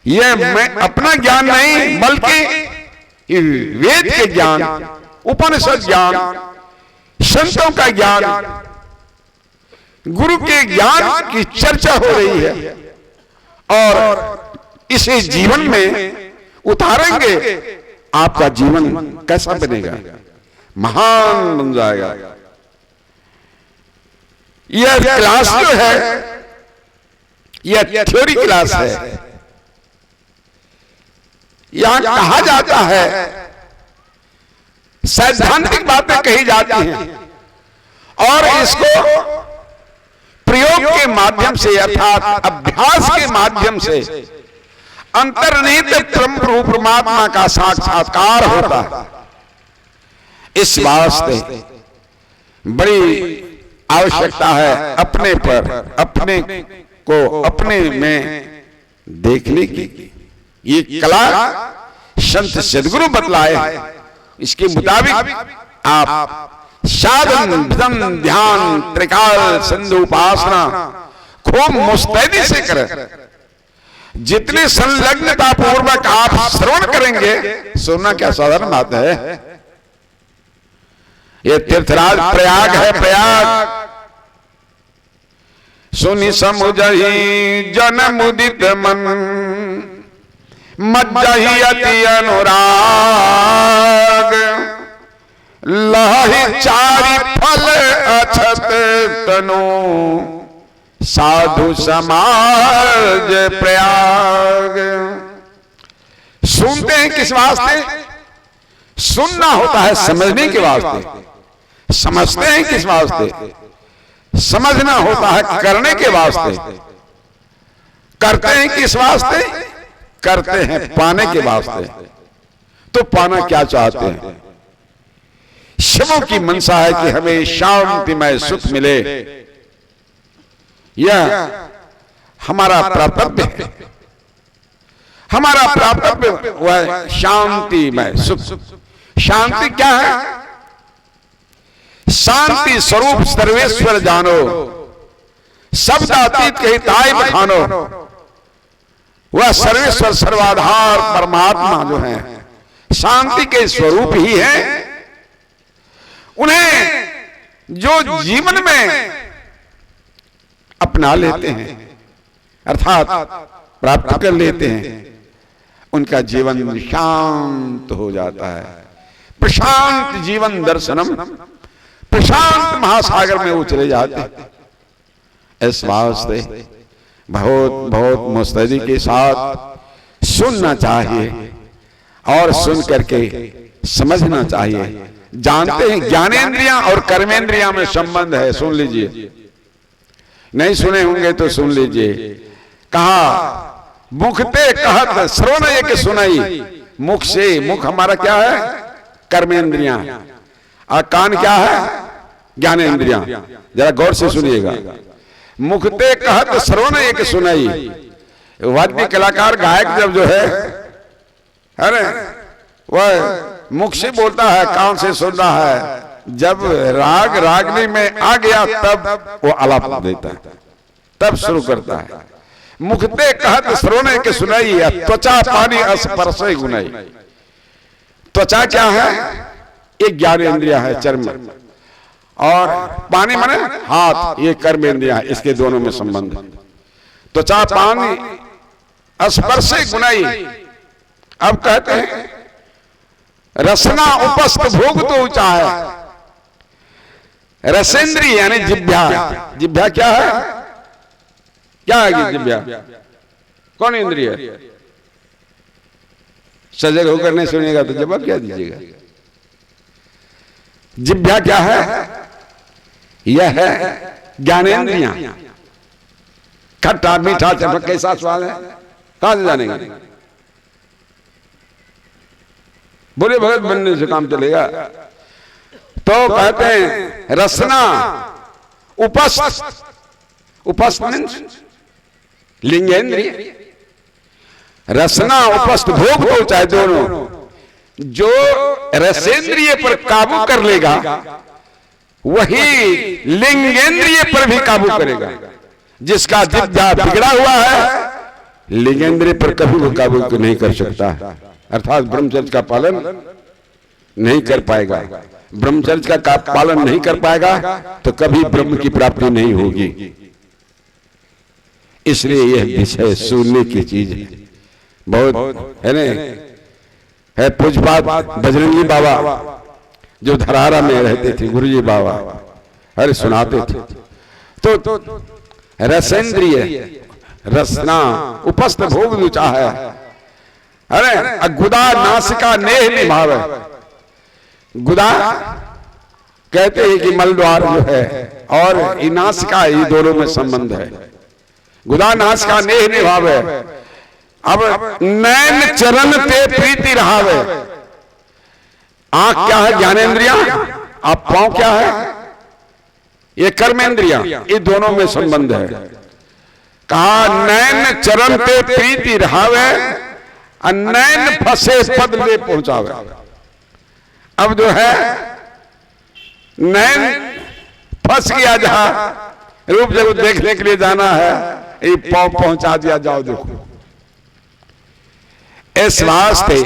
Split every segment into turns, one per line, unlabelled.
यह मैं अपना ज्ञान नहीं बल्कि वेद के ज्ञान, उपनिषद ज्ञान, संतों का ज्ञान, गुरु के ज्ञान की चर्चा हो रही है और इसे जीवन में उतारेंगे। आपका जीवन कैसा बनेगा? महान बन जाएगा। यह क्लास जो है यह थ्योरी क्लास है। यहां कहा जाता है, सैद्धांतिक बातें कही जाती हैं और इसको प्रयोग के माध्यम से अर्थात अभ्यास के माध्यम से अंतर्निहित ब्रह्म परमात्मा का साक्षात्कार होता है। इस वास्ते बड़ी आवश्यकता है अपने पर, अपने को अपने में देखने की। ये कला संत सद्गुरु बतलाए, इसके मुताबिक आप साधन भजन ध्यान त्रिकाल सिंधु उपासना खूब मुस्तैदी से करें। जितने संलग्नता पूर्वक आप श्रवण करेंगे, सुनना क्या साधारण बात है। ये तीर्थराज प्रयाग है, प्रयाग सुनि समुझहि जन मुदित मन, मज्जहि अति अनुराग, लहि चारि फल अछत तनु, साधु समाज प्रयाग। सुनते हैं किस वास्ते? सुनना होता है समझने के वास्ते। समझते हैं किस वास्ते? समझना होता है करने के वास्ते। करते हैं किस वास्ते? करते हैं पाने के वास्ते। तो पाना क्या चाहते हैं? शिवों की मनसा है कि हमें शांतिमय सुख मिले। यह हमारा प्राप्तव्य है। हमारा प्राप्तव्य वह शांतिमय सुख। शांति क्या है? शांति स्वरूप सर्वेश्वर जानो, शब्दातीत कही ताई बखानो। वह सर्वेश्वर सर्वाधार परमात्मा जो है शांति के स्वरूप ही है। उन्हें जो जीवन में अपना लेते हैं अर्थात प्राप्त कर लेते हैं, उनका जीवन शांत हो जाता है। प्रशांत जीवन दर्शनम, प्रशांत महासागर में वो चले जाते हैं। इस वास्ते बहुत बहुत मुस्तैदी के साथ सुनना चाहिए और सुन करके समझना चाहिए। जानते हैं ज्ञानेंद्रियां और कर्मेंद्रियां में संबंध है, सुन लीजिए। नहीं सुने होंगे तो सुन लीजिए। कहा मुखते कहत श्रवण एक सुनाई। मुख से, मुख हमारा क्या है? कर्मेंद्रियां। और कान क्या है? ज्ञानेंद्रियां। जरा गौर से सुनिएगा। मुखते कहत श्रवण एक सुनाई। वाद्य कलाकार गायक जब जो है अरे वह मुख से बोलता है, कान से सुनता है। जब राग रागनी में आ गया तब वो आलाप देता है, तब शुरू करता है। मुखते कहत श्रवण एक सुनाई, त्वचा पानी स्पर्श गुनाई। त्वचा क्या है? एक ज्ञानेंद्रिया है, चर्म, और पानी माने हाथ, ये कर्मेंद्रिया है। इसके दोनों में संबंध। त्वचा पानी स्पर्श गुनाई। अब कहते हैं रसना उपस्थ भोग तो ऊंचा है। रसेंद्रिय यानी जिह्वा। जिह्वा क्या है? क्या है जिह्वा? कौन इंद्रिय? सजग होकर नहीं सुनिएगा तो जवाब क्या दीजिएगा? जिह्वा क्या है? यह है ज्ञानेंद्रियां। खट्टा मीठा चटपटा कैसा स्वाद है, कहां से जानेंगे? बोले भगत बनने से काम चलेगा। तो कहते हैं रसना उपस्थ। उपस्थ मीन्स लिंगेंद्रिय। रसना उपस्थ भोग को चाहे दोनों। जो रसेंद्रिय पर काबू कर लेगा वही लिंगेंद्रिय पर भी काबू करेगा। जिसका जिह्वा बिगड़ा हुआ है लिंगेंद्रिय पर कभी वो काबू नहीं कर सकता, अर्थात ब्रह्मचर्य का पालन नहीं कर पाएगा। ब्रह्मचर्य का पालन नहीं कर पाएगा तो कभी ब्रह्म की प्राप्ति नहीं होगी। इसलिए यह विषय सुनने की चीज है, बहुत है ना। है पूज्यपाद बजरंगी बाबा जो धरारा में रहते थे, गुरुजी बाबा अरे सुनाते थे। तो रसेंद्रिय रसना उपस्थ भोग रुचा है, अरे गुदा नासिका नेह निभावे। गुदा कहते हैं कि मलद्वार जो है और नासिका, ये दोनों में संबंध है। गुदा नासिका नेह निभावे। अब नैन चरण ते प्रीति रहावे। आंख क्या है? ज्ञानेन्द्रिया। अब पांव क्या है? ये कर्मेंद्रिया। ये दोनों में संबंध है। कहा नैन चरण ते प्रीति रहावे, नैन फंसे पद ले पहुंचावे। अब जो है नैन फंस गया, जहां रूप जगत देखने के लिए जाना है, ये पांव पहुंचा दिया, जाओ देखो। इस वास्ते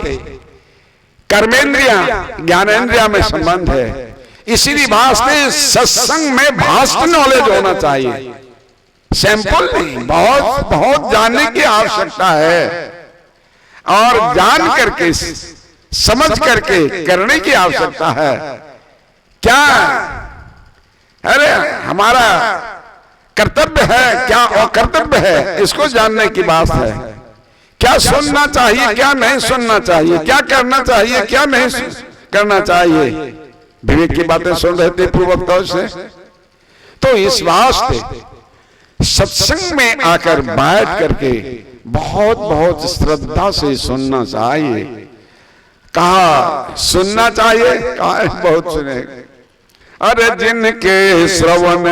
कर्मेंद्रिया ज्ञानेन्द्रिया में संबंध है। इसीलिए वास्ते सत्संग में भास्ट नॉलेज होना चाहिए, सैंपल नहीं। बहुत बहुत जानने की आवश्यकता है और जान करके समझ करके करने की आवश्यकता है। क्या अरे हमारा कर्तव्य है, क्या अकर्तव्य है, इसको जानने की बात है। क्या सुनना चाहिए, क्या नहीं सुनना चाहिए, क्या करना चाहिए, क्या नहीं करना चाहिए, विवेक की बातें सुन रहे थे पूर्ववक्ताओं से। तो इस वास्ते सत्संग में आकर बैठ करके बहुत बहुत श्रद्धा से सुनना चाहिए। कहा सुनना चाहिए, कहा बहुत सुने। अरे जिनके श्रवण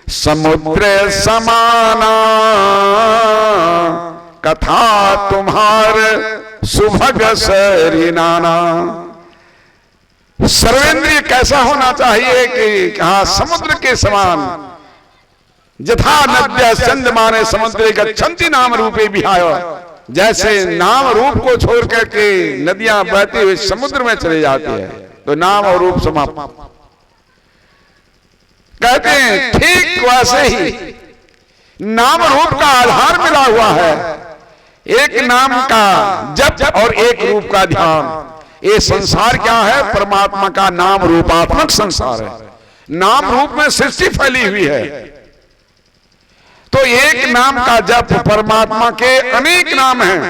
समुद्र समाना, कथा तुम्हारे सुभग सरी नाना। सर्वेंद्रिय कैसा होना चाहिए कि कहा समुद्र के समान, यथा नद्य चंद माने समुद्र गच्छन्ति नाम रूपे विहाय। जैसे नाम रूप को छोड़ करके नदियां बहती हुई समुद्र में चले जाती है, तो नाम और रूप समाप्त। कहते हैं ठीक वैसे ही नाम रूप का आधार मिला हुआ है। एक नाम का जप और एक रूप का ध्यान। ये संसार क्या है? परमात्मा का नाम रूपात्मक संसार है। नाम रूप में सृष्टि फैली हुई है, तो एक नाम का जप, परमात्मा के अनेक नाम हैं।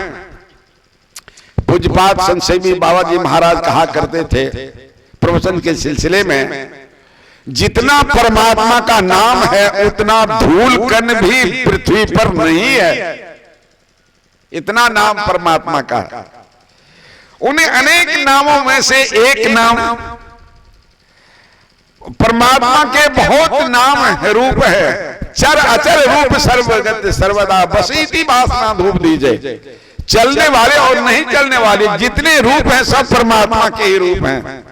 पूज्यपाद संत सेवी बाबा जी महाराज कहा करते थे प्रवचन के सिलसिले में, जितना परमात्मा का नाम है उतना धूल कण भी पृथ्वी पर नहीं है। इतना नाम परमात्मा का। उन्हें अनेक नामों में से एक नाम, परमात्मा के बहुत नाम है, रूप है। चर अचर रूप सर्वगत सर्वदा बसीती वासना धूप दीजिए। चलने वाले और नहीं चलने वाले जितने रूप हैं सब परमात्मा के ही रूप हैं।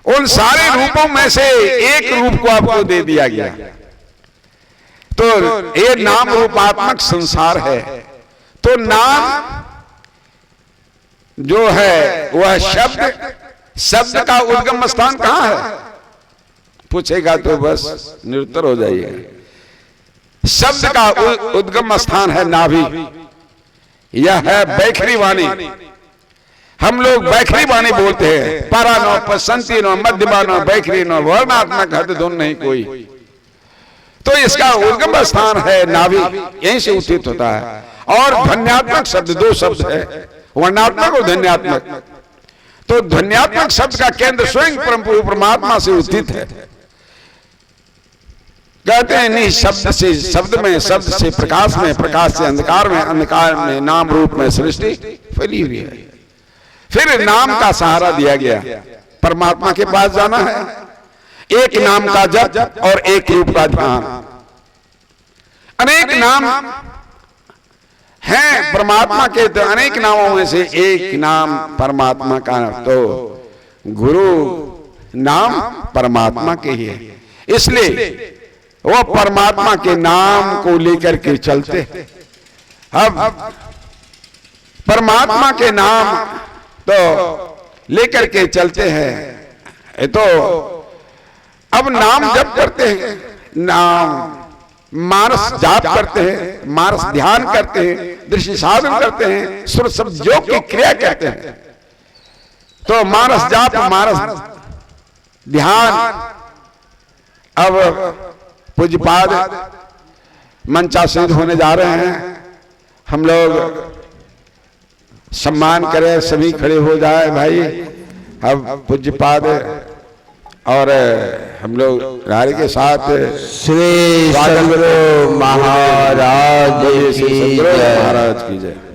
उन सारे रूपों में से एक रूप को आपको दे दिया गया। तो ये नाम रूपात्मक संसार है। तो नाम जो है वह शब्द का उद्गम स्थान कहां है? पूछेगा तो बस निरुत्तर हो जाइए। शब्द का उद्गम स्थान है नाभि। यह है बैखरी वाणी। हम लोग बैखरी वाणी बोलते हैं। पारा नो पसंती नो मध्यमा नो बैखरी नो वर्णात्मक हद धुन नहीं कोई। तो इसका उद्गम स्थान है नाभि, यहीं से उचित होता है। और ध्वन्यात्मक शब्द दो शब्द है, वर्णात्मक और ध्वन्यात्मक। तो ध्वन्यात्मक शब्द का केंद्र स्वयं परमात्मा से उचित है। कहते हैं नहीं, शब्द से शब्द में, शब्द से प्रकाश में, प्रकाश से अंधकार में, अंधकार में नाम रूप में सृष्टि फैली हुई है। फिर नाम का सहारा दिया गया। परमात्मा के पास जाना है, एक नाम का जप और एक रूप का ध्यान। अनेक नाम हैं परमात्मा के, तो अनेक नामों में से एक नाम परमात्मा का। तो गुरु नाम परमात्मा के ही है, इसलिए वो परमात्मा के नाम को लेकर के चलते हैं। अब परमात्मा के नाम तो लेकर के चलते हैं, ये तो अब नाम जप करते हैं, नाम मानस जाप करते हैं, मानस ध्यान करते हैं, दृष्टि साधन करते हैं, सुर शब्द योग की क्रिया करते हैं। तो मानस जाप, मानस ध्यान। अब पूज्यपाद मंचासीन होने जा रहे हैं, हम लोग सम्मान करें, सभी खड़े हो जाए भाई। अब पूज्यपाद और हम लोग गाड़ी के साथ
श्री सद्गुरु महाराज की जय।
महाराज की जय।